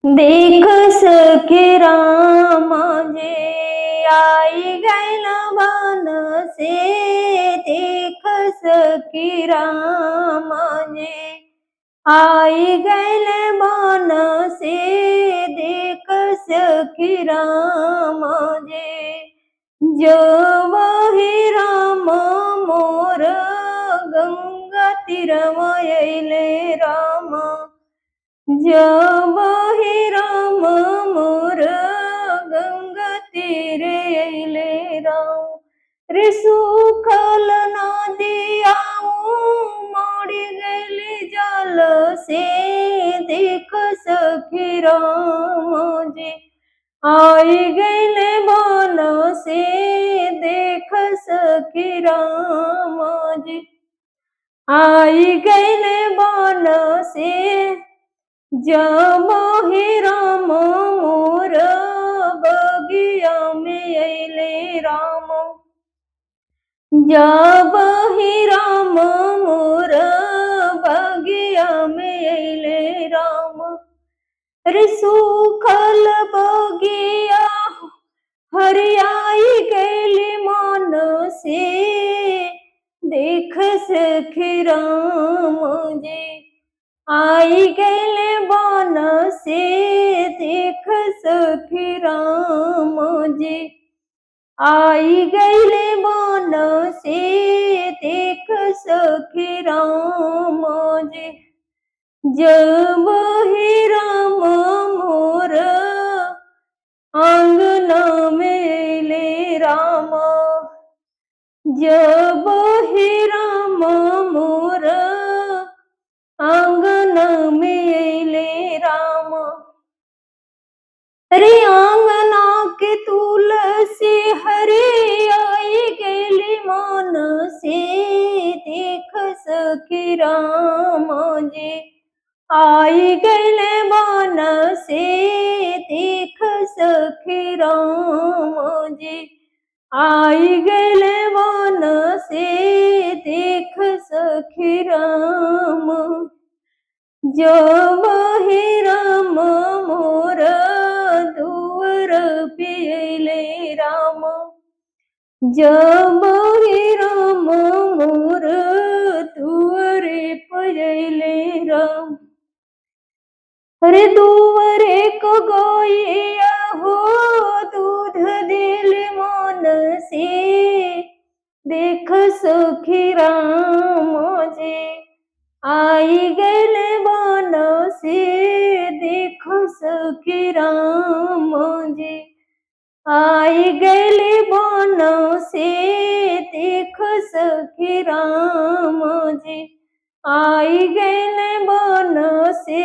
देख सखी रामा जे आई गैल बन से। देख सखी रामा जे आई गैल बन से। देख सखी रामा जे जो वही राम मोर गंगा तीरमयले राम। जब ही राम मोर गंगा तीरे अइले राम। रे सुखल नदियाऊ मोड़ी गइली जल से। देख सखी राम जी आई गइले बन से। देख सखी राम जी आई गइले बन से। जब ही राम मोर बगिया में अइले राम। जब ही राम मोर बगिया में अइले राम। रे सुखल बगिया हरियाई गइली मन से। देख सखी राम जी आई गइले बन से। देख सखी राम जी आई गइले बन से। देख सखी राम जी जब ही राम मोर आंगना में अइले राम। जब ही राम मोर आंगना में अइले राम। रे आंगना के तुलसी हरियाई गइली मन से। देख सखी राम जी आई गइले बन से। देख सखी राम जी आई गइले बन से। देख सखी राम जब ही राम मोर दुअर पे अइले राम। जब ही राम मोर दुअरे पे अइले राम। अरे दुअरे को गइया हो दूध देले मन से। देख सखी राम जी आई गइले बन से। देख सखी राम जी आई गइले बन से। देख सखी राम जी आई गइले बन से।